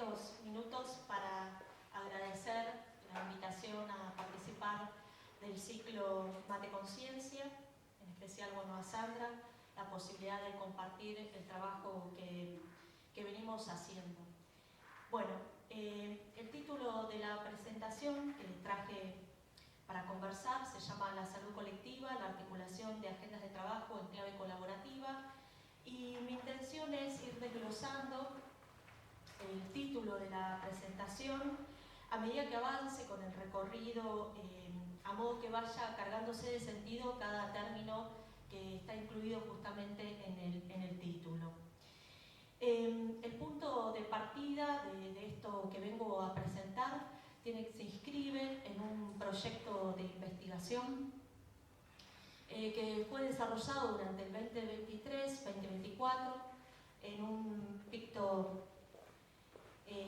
estos minutos para agradecer la invitación a participar del ciclo Mate Conciencia, en especial a Sandra, la posibilidad de compartir el trabajo que venimos haciendo. Bueno, el título de la presentación que traje para conversar se llama La salud colectiva, la articulación de agendas de trabajo en clave colaborativa, y mi intención es ir desglosando el título de la presentación a medida que avance con el recorrido, a modo que vaya cargándose de sentido cada término que está incluido justamente en el título. El punto de partida de esto que vengo a presentar se inscribe en un proyecto de investigación que fue desarrollado durante el 2023-2024 en un picto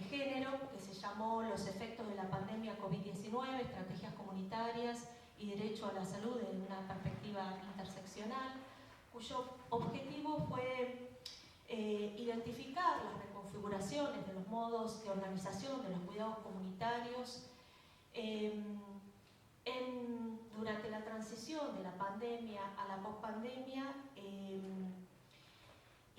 género que se llamó Los efectos de la pandemia COVID-19, estrategias comunitarias y derecho a la salud en una perspectiva interseccional, cuyo objetivo fue identificar las reconfiguraciones de los modos de organización de los cuidados comunitarios durante la transición de la pandemia a la pospandemia,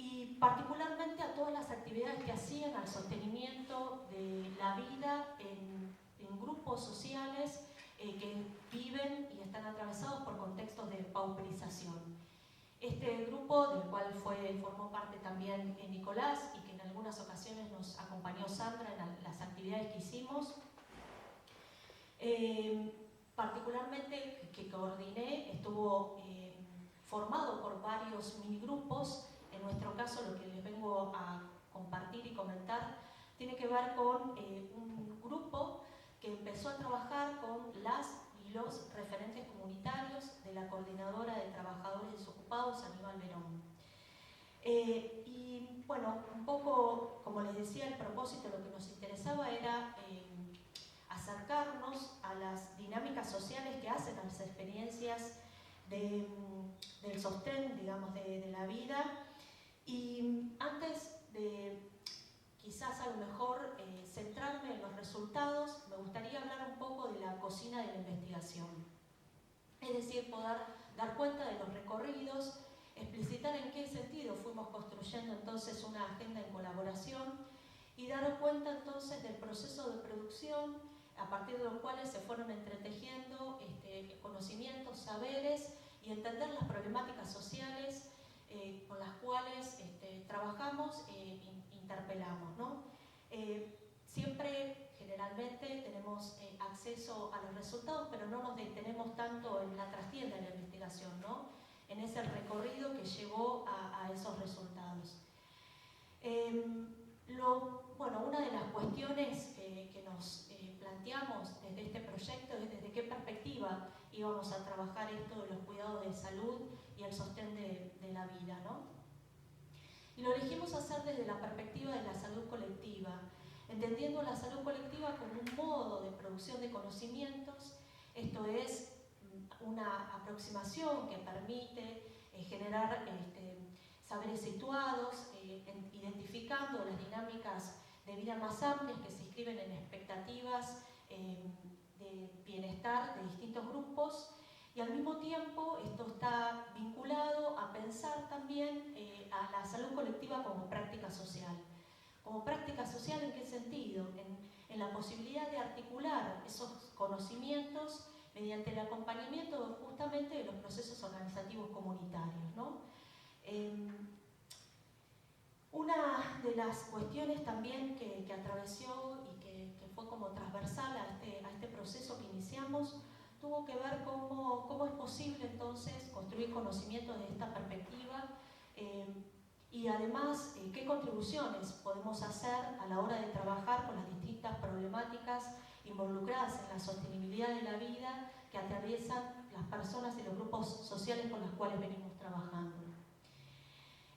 y particularmente a todas las actividades que hacían al sostenimiento de la vida en grupos sociales que viven y están atravesados por contextos de pauperización. Este grupo, del cual formó parte también Nicolás y que en algunas ocasiones nos acompañó Sandra en las actividades que hicimos, particularmente que coordiné, estuvo formado por varios minigrupos. En nuestro caso, lo que les vengo a compartir y comentar tiene que ver con un grupo que empezó a trabajar con las y los referentes comunitarios de la Coordinadora de Trabajadores Desocupados, Aníbal Verón. Y bueno, un poco, como les decía, el propósito, lo que nos interesaba era acercarnos a las dinámicas sociales que hacen a las experiencias del sostén, digamos, de la vida. Y antes de quizás a lo mejor centrarme en los resultados, me gustaría hablar un poco de la cocina de la investigación. Es decir, poder dar cuenta de los recorridos, explicitar en qué sentido fuimos construyendo entonces una agenda en colaboración y dar cuenta entonces del proceso de producción a partir de los cuales se fueron entretejiendo conocimientos, saberes y entender las problemáticas sociales con las cuales trabajamos e interpelamos, ¿no? Siempre, generalmente, tenemos acceso a los resultados, pero no nos detenemos tanto en la trastienda de la investigación, ¿no? En ese recorrido que llevó a esos resultados. Una de las cuestiones que nos planteamos desde este proyecto es desde qué perspectiva íbamos a trabajar esto de los cuidados de salud y el sostén de la vida, ¿no? Y lo elegimos hacer desde la perspectiva de la salud colectiva, entendiendo la salud colectiva como un modo de producción de conocimientos. Esto es una aproximación que permite generar saberes situados, identificando las dinámicas de vida más amplias que se inscriben en expectativas de bienestar de distintos grupos, y al mismo tiempo esto está vinculado a pensar también a la salud colectiva como práctica social. Como práctica social, ¿en qué sentido? En la posibilidad de articular esos conocimientos mediante el acompañamiento justamente de los procesos organizativos comunitarios, ¿no? Una de las cuestiones también que atravesó y que fue como transversal a este proceso que iniciamos tuvo que ver cómo es posible entonces construir conocimiento desde esta perspectiva y además qué contribuciones podemos hacer a la hora de trabajar con las distintas problemáticas involucradas en la sostenibilidad de la vida que atraviesan las personas y los grupos sociales con los cuales venimos trabajando.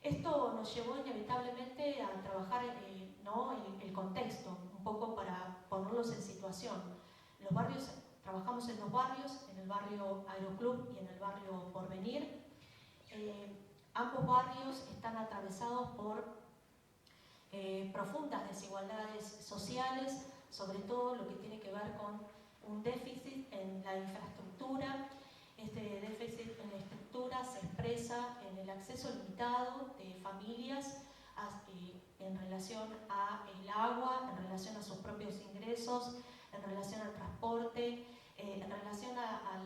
Esto nos llevó inevitablemente a trabajar el contexto, un poco para ponerlos en situación. Los barrios, trabajamos en dos barrios, en el barrio Aeroclub y en el barrio Porvenir. Ambos barrios están atravesados por profundas desigualdades sociales, sobre todo lo que tiene que ver con un déficit en la infraestructura. Este déficit en la estructura se expresa en el acceso limitado de familias en relación al agua, en relación a sus propios ingresos, en relación al transporte, en relación a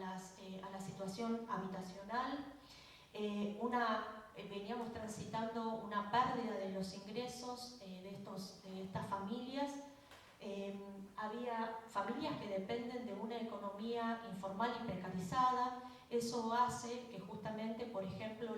la situación habitacional. Veníamos transitando una pérdida de los ingresos de estas familias. Había familias que dependen de una economía informal y precarizada. Eso hace que justamente, por ejemplo,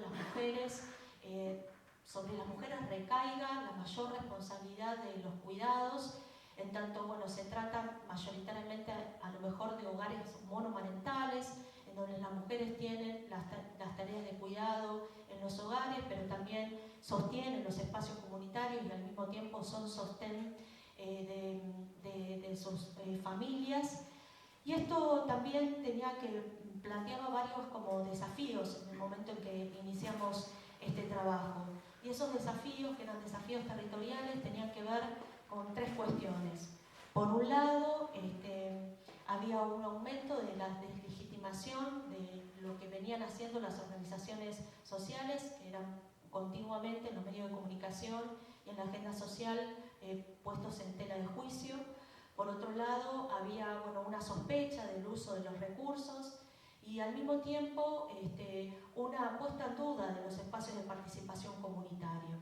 sobre las mujeres recaiga la mayor responsabilidad de los cuidados, en tanto, bueno, se trata mayoritariamente a lo mejor de hogares monomarentales, en donde las mujeres tienen las tareas de cuidado en los hogares, pero también sostienen los espacios comunitarios y al mismo tiempo son sostén de sus familias. Y esto también planteaba varios como desafíos en el momento en que iniciamos este trabajo. Y esos desafíos, que eran desafíos territoriales, tenían que ver con tres cuestiones. Por un lado, había un aumento de la deslegitimación de lo que venían haciendo las organizaciones sociales, que eran continuamente en los medios de comunicación y en la agenda social puestos en tela de juicio. Por otro lado, había una sospecha del uso de los recursos y al mismo tiempo una puesta en duda de los espacios de participación comunitaria.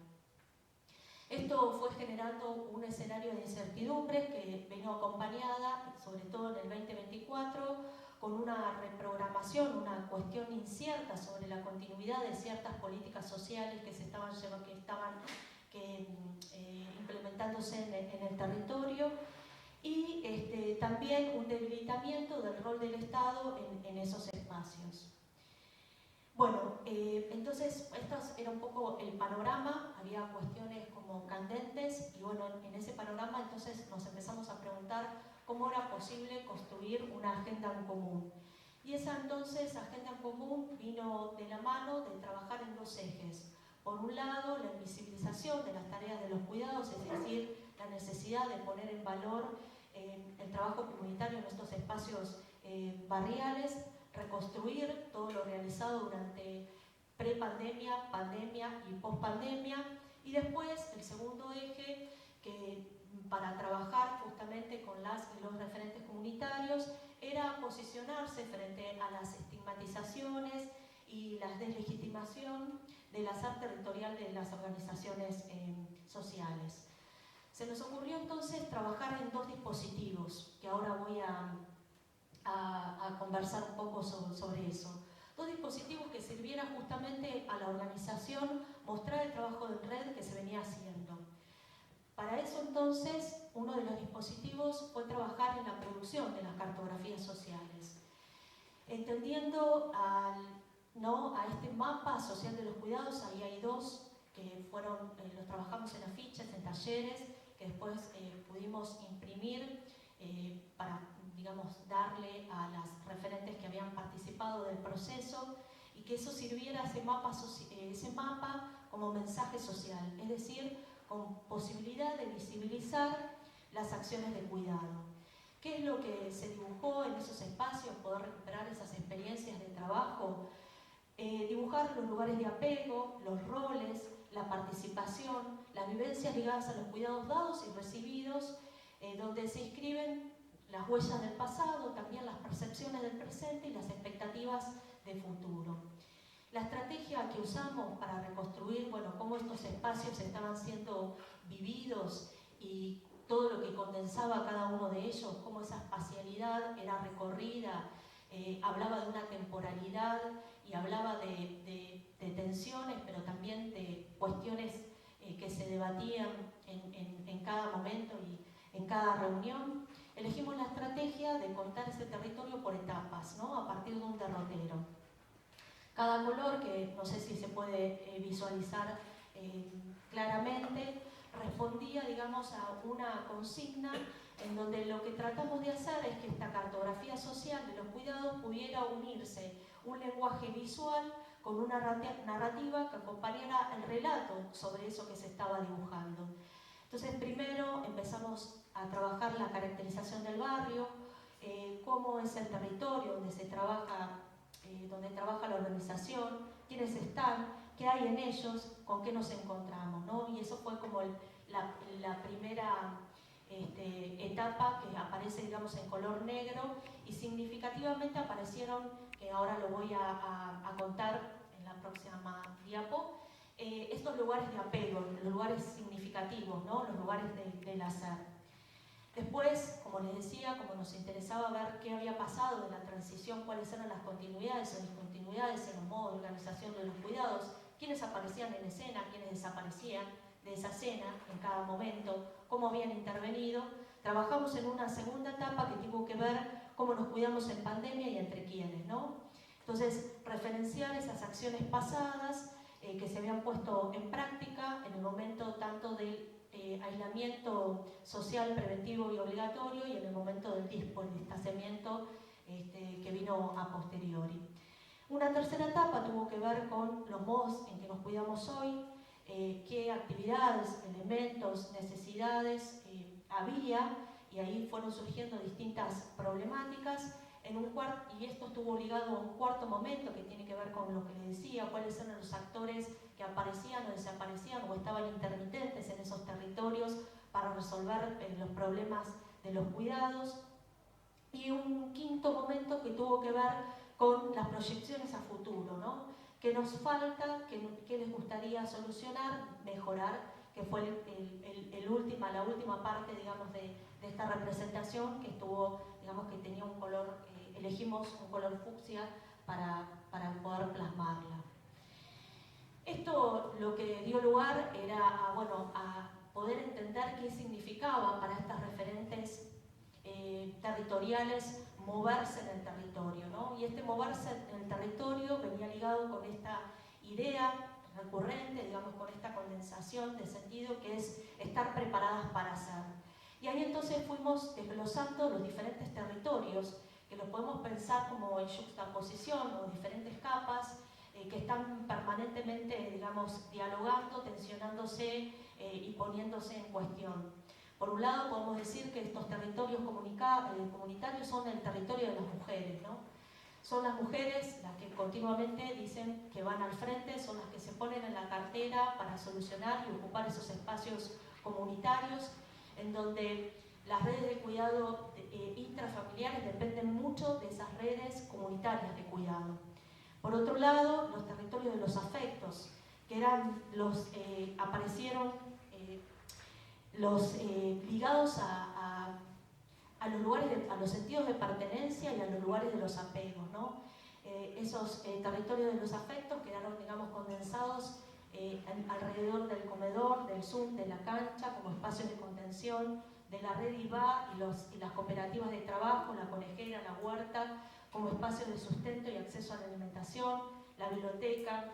Esto fue generando un escenario de incertidumbre que vino acompañada, sobre todo en el 2024, con una reprogramación, una cuestión incierta sobre la continuidad de ciertas políticas sociales que estaban implementándose en el territorio, y también un debilitamiento del rol del Estado en esos espacios. Bueno, entonces esto era un poco el panorama, había cuestiones como candentes y bueno, en ese panorama entonces nos empezamos a preguntar cómo era posible construir una agenda en común. Y esa entonces agenda en común vino de la mano de trabajar en dos ejes. Por un lado, la invisibilización de las tareas de los cuidados, es decir, la necesidad de poner en valor el trabajo comunitario en estos espacios barriales, reconstruir todo lo realizado durante prepandemia, pandemia y pospandemia. Y después, el segundo eje, que para trabajar justamente con las y los referentes comunitarios, era posicionarse frente a las estigmatizaciones y la deslegitimación del azar territorial de las organizaciones sociales. Se nos ocurrió entonces trabajar en dos dispositivos, que ahora voy a conversar un poco sobre eso. Dos dispositivos que sirvieran justamente a la organización mostrar el trabajo en red que se venía haciendo. Para eso entonces, uno de los dispositivos fue trabajar en la producción de las cartografías sociales. Entendiendo a este mapa social de los cuidados, ahí hay dos que los trabajamos en afiches, en talleres, que después pudimos imprimir para, digamos, darle a las referentes que habían participado del proceso y que eso sirviera, ese mapa como mensaje social, es decir, con posibilidad de visibilizar las acciones de cuidado. ¿Qué es lo que se dibujó en esos espacios? Poder recuperar esas experiencias de trabajo, dibujar los lugares de apego, los roles, la participación, las vivencias ligadas a los cuidados dados y recibidos, donde se inscriben las huellas del pasado, también las percepciones del presente y las expectativas de futuro. La estrategia que usamos para reconstruir, cómo estos espacios estaban siendo vividos y todo lo que condensaba cada uno de ellos, cómo esa espacialidad era recorrida, hablaba de una temporalidad y hablaba de tensiones, pero también de cuestiones que se debatían en cada momento y en cada reunión. Elegimos la estrategia de contar ese territorio por etapas, ¿no? A partir de un derrotero. Cada color, que no sé si se puede visualizar claramente, respondía, digamos, a una consigna en donde lo que tratamos de hacer es que esta cartografía social de los cuidados pudiera unirse un lenguaje visual con una narrativa que acompañara el relato sobre eso que se estaba dibujando. Entonces, primero empezamos a trabajar la caracterización del barrio, cómo es el territorio donde se trabaja, donde trabaja la organización, quiénes están, qué hay en ellos, con qué nos encontramos, ¿no? Y eso fue como la primera etapa que aparece, digamos, en color negro, y significativamente aparecieron, que ahora lo voy a contar en la próxima diapo, estos lugares de apego, los lugares significativos, ¿no? Los lugares del hacer. Después, como les decía, como nos interesaba ver qué había pasado en la transición, cuáles eran las continuidades o discontinuidades en los modos de organización de los cuidados, quiénes aparecían en escena, quiénes desaparecían de esa escena en cada momento, cómo habían intervenido. Trabajamos en una segunda etapa que tuvo que ver cómo nos cuidamos en pandemia y entre quiénes, ¿no? Entonces, referenciar esas acciones pasadas que se habían puesto en práctica en el momento tanto del aislamiento social preventivo y obligatorio y en el momento del distanciamiento que vino a posteriori. Una tercera etapa tuvo que ver con los modos en que nos cuidamos hoy, qué actividades, elementos, necesidades había, y ahí fueron surgiendo distintas problemáticas. Y esto estuvo ligado a un cuarto momento que tiene que ver con lo que les decía, cuáles eran los actores que aparecían o desaparecían o estaban intermitentes en esos territorios para resolver los problemas de los cuidados. Y un quinto momento que tuvo que ver con las proyecciones a futuro, ¿no? ¿Qué nos falta? ¿Qué les gustaría solucionar, mejorar? Que fue la última parte, digamos, de esta representación que estuvo, digamos, que tenía un color, elegimos un color fucsia para poder plasmarla. Esto lo que dio lugar era a poder entender qué significaba para estas referentes territoriales moverse en el territorio, ¿no? Y este moverse en el territorio venía ligado con esta idea recurrente, digamos, con esta condensación de sentido que es estar preparadas para hacer. Y ahí entonces fuimos desglosando los diferentes territorios, que los podemos pensar como en juxtaposición o diferentes capas que están permanentemente, digamos, dialogando, tensionándose y poniéndose en cuestión. Por un lado podemos decir que estos territorios comunitarios son el territorio de las mujeres, ¿no? Son las mujeres las que continuamente dicen que van al frente, son las que se ponen en la cartera para solucionar y ocupar esos espacios comunitarios en donde las redes de cuidado intrafamiliares dependen mucho de esas redes comunitarias de cuidado. Por otro lado, los territorios de los afectos, que eran aparecieron ligados a los lugares, a los sentidos de pertenencia y a los lugares de los apegos, ¿no? Esos territorios de los afectos quedaron, digamos, condensados alrededor del comedor, del Zoom, de la cancha, como espacios de contención, de la red IVA y las cooperativas de trabajo, la conejera, la huerta, como espacios de sustento y acceso a la alimentación, la biblioteca,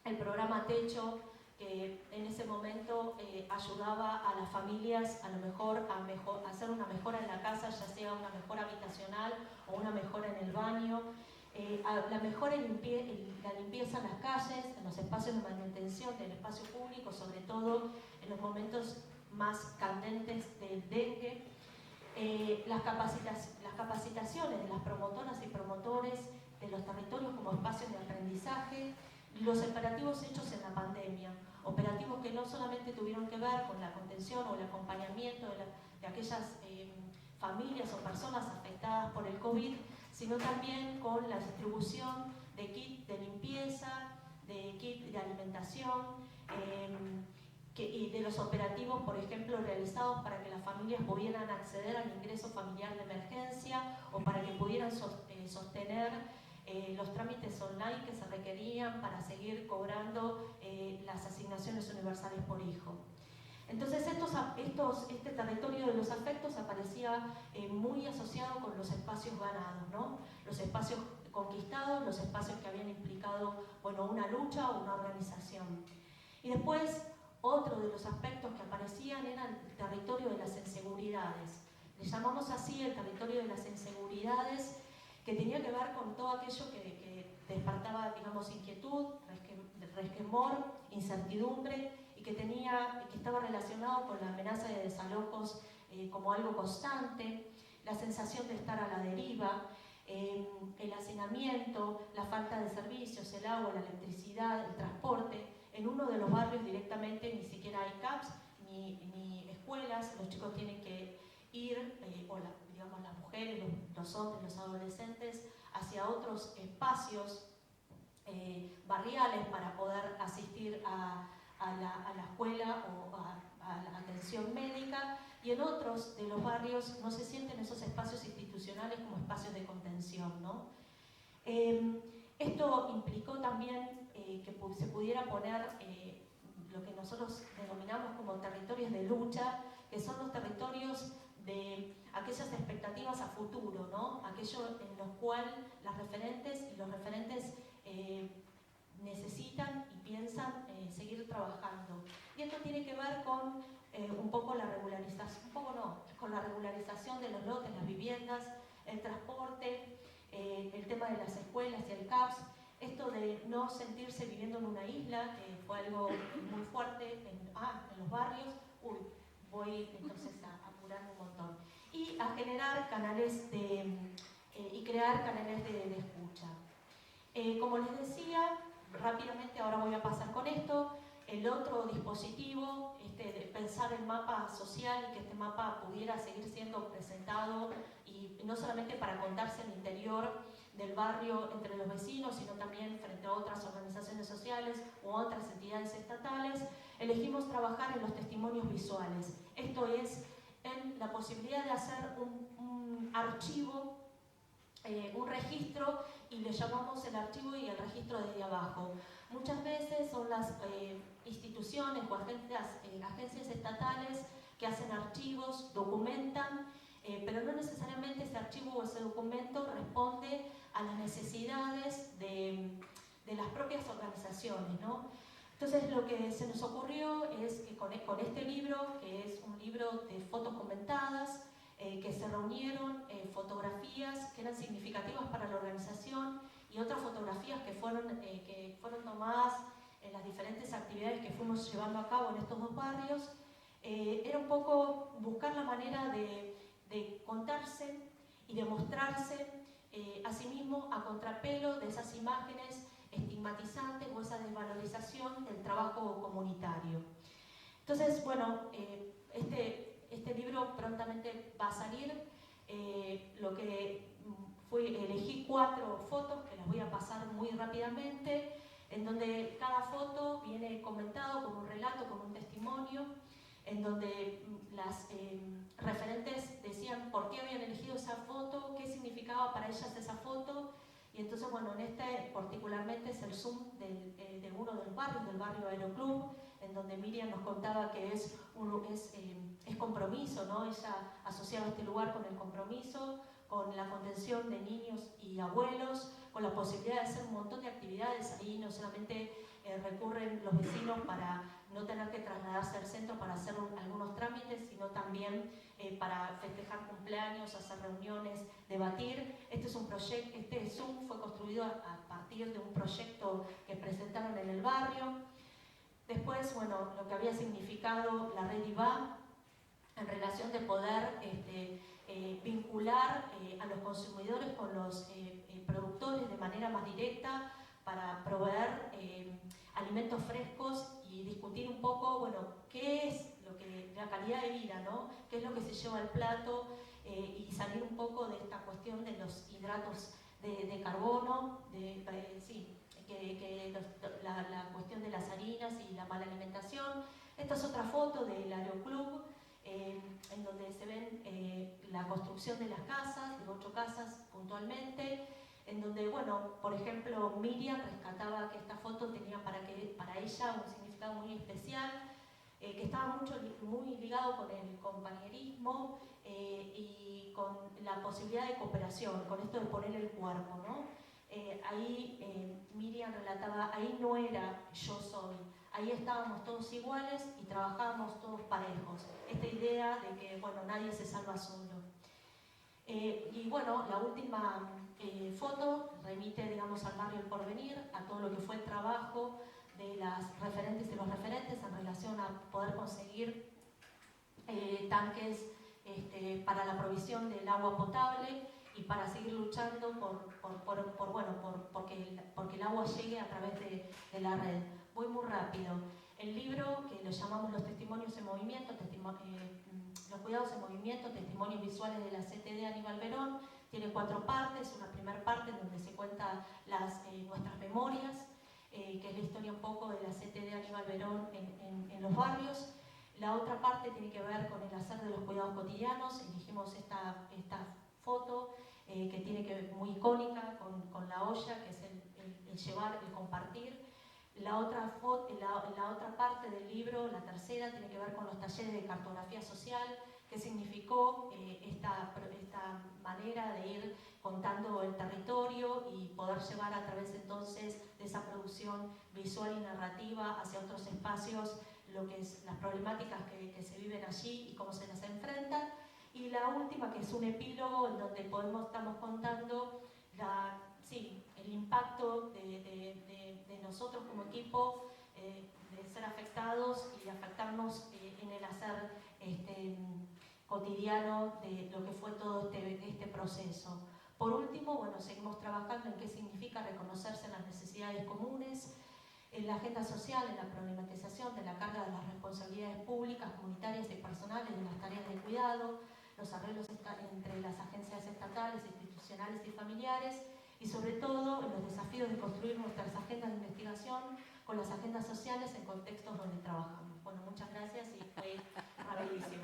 el programa Techo, que en ese momento ayudaba a las familias a lo mejor a hacer una mejora en la casa, ya sea una mejora habitacional o una mejora en el baño, la mejora y la limpieza en las calles, en los espacios de manutención del espacio público, sobre todo en los momentos más candentes del dengue, las capacitaciones de las promotoras y promotores de los territorios como espacios de aprendizaje, los operativos hechos en la pandemia, operativos que no solamente tuvieron que ver con la contención o el acompañamiento de aquellas familias o personas afectadas por el COVID, sino también con la distribución de kits de limpieza, de kits de alimentación, y de los operativos, por ejemplo, realizados para que las familias pudieran acceder al ingreso familiar de emergencia o para que pudieran sostener los trámites online que se requerían para seguir cobrando las asignaciones universales por hijo. Entonces este territorio de los afectos aparecía muy asociado con los espacios ganados, ¿no? Los espacios conquistados, los espacios que habían implicado, bueno, una lucha o una organización. Y después, otro de los aspectos que aparecían era el territorio de las inseguridades. Le llamamos así el territorio de las inseguridades, que tenía que ver con todo aquello que despertaba, digamos, inquietud, resquemor, incertidumbre, y que estaba relacionado con la amenaza de desalojos como algo constante, la sensación de estar a la deriva, el hacinamiento, la falta de servicios, el agua, la electricidad, el transporte. En uno de los barrios directamente ni siquiera hay CAPS ni escuelas, los chicos tienen que ir, digamos las mujeres, los hombres, los adolescentes, hacia otros espacios barriales para poder asistir a la escuela o a la atención médica, y en otros de los barrios no se sienten esos espacios institucionales como espacios de contención, ¿no? Esto implicó también que se pudiera poner lo que nosotros denominamos como territorios de lucha, que son los territorios de aquellas expectativas a futuro, ¿no? Aquello en los cuales las referentes y los referentes necesitan y piensan seguir trabajando. Y esto tiene que ver con un poco la regularización, con la regularización de los lotes, las viviendas, el transporte, el tema de las escuelas y el CAPS, esto de no sentirse viviendo en una isla, que fue algo muy fuerte en los barrios. Voy entonces a apurarme un montón. Y a generar canales y crear canales de escucha. Como les decía, rápidamente ahora voy a pasar con esto. El otro dispositivo, de pensar el mapa social y que este mapa pudiera seguir siendo presentado, y no solamente para contarse el interior del barrio entre los vecinos, sino también frente a otras organizaciones sociales u otras entidades estatales, elegimos trabajar en los testimonios visuales. Esto es, en la posibilidad de hacer un archivo, un registro, y le llamamos el archivo y el registro desde abajo. Muchas veces son las instituciones o agencias estatales que hacen archivos, documentan, pero no necesariamente ese archivo o ese documento responde a las necesidades de las propias organizaciones, ¿no? Entonces lo que se nos ocurrió es que con este libro, que es un libro de fotos comentadas, que se reunieron fotografías que eran significativas para la organización y otras fotografías que fueron tomadas en las diferentes actividades que fuimos llevando a cabo en estos dos barrios. Era un poco buscar la manera de contarse y de mostrarse a sí mismo a contrapelo de esas imágenes estigmatizantes o esa desvalorización del trabajo comunitario. Entonces, bueno, este libro prontamente va a salir. Elegí 4 fotos que las voy a pasar muy rápidamente, en donde cada foto viene comentado con un relato, con un testimonio, en donde las referentes decían por qué habían elegido esa foto, qué significaba para ellas esa foto. Y entonces, bueno, particularmente es el Zoom de uno de los barrios, del barrio Aeroclub, en donde Miriam nos contaba que es compromiso, ¿no? Ella asociaba este lugar con el compromiso, con la contención de niños y abuelos, con la posibilidad de hacer un montón de actividades. Ahí no solamente recurren los vecinos para no tener que trasladarse al centro para hacer algunos trámites, sino también para festejar cumpleaños, hacer reuniones, debatir. Este Zoom fue construido a partir de un proyecto que presentaron en el barrio. Después, bueno, lo que había significado la red IVA en relación de poder vincular a los consumidores con los productores de manera más directa para proveer alimentos frescos y discutir un poco, bueno, qué es la calidad de vida, ¿no? Qué es lo que se lleva al plato, y salir un poco de esta cuestión de los hidratos de carbono, la cuestión de las harinas y la mala alimentación. Esta es otra foto del Aeroclub, en donde se ven la construcción de las casas, de 8 casas puntualmente, en donde, bueno, por ejemplo, Miriam rescataba que esta foto tenía para ella un significado muy especial, que estaba muy ligado con el compañerismo y con la posibilidad de cooperación, con esto de poner el cuerpo, ¿no? Ahí Miriam relataba, ahí no era yo soy, ahí estábamos todos iguales y trabajábamos todos parejos. Esta idea de que, bueno, nadie se salva solo. Y bueno, la última foto remite, digamos, al barrio El Porvenir, a todo lo que fue el trabajo de las referentes y los referentes en relación a poder conseguir tanques para la provisión del agua potable y para seguir luchando porque el agua llegue a través de la red. Voy muy rápido. El libro, que lo llamamos Los Testimonios en Movimiento, Los Cuidados en Movimiento, Testimonios Visuales de la CTD Aníbal Berón, tiene 4 partes. Una primera parte en donde se cuentan nuestras memorias, que es la historia un poco de la CTD Aníbal Berón en los barrios. La otra parte tiene que ver con el hacer de los cuidados cotidianos. Elegimos esta foto que tiene que ver muy icónica con la olla, que es el llevar, el compartir. La otra parte del libro, la tercera, tiene que ver con los talleres de cartografía social, que significó esta manera de ir contando el territorio y poder llevar a través entonces de esa producción visual y narrativa hacia otros espacios lo que es las problemáticas que se viven allí y cómo se las enfrentan. Y la última, que es un epílogo en donde estamos contando el impacto de nosotros como equipo, de ser afectados y afectarnos en el hacer cotidiano de lo que fue todo este proceso. Por último, bueno, seguimos trabajando en qué significa reconocerse en las necesidades comunes, en la agenda social, en la problematización de la carga de las responsabilidades públicas, comunitarias y personales de las tareas de cuidado, los arreglos entre las agencias estatales, institucionales y familiares, y sobre todo en los desafíos de construir nuestras agendas de investigación con las agendas sociales en contextos donde trabajamos. Bueno, muchas gracias y fue rapidísimo.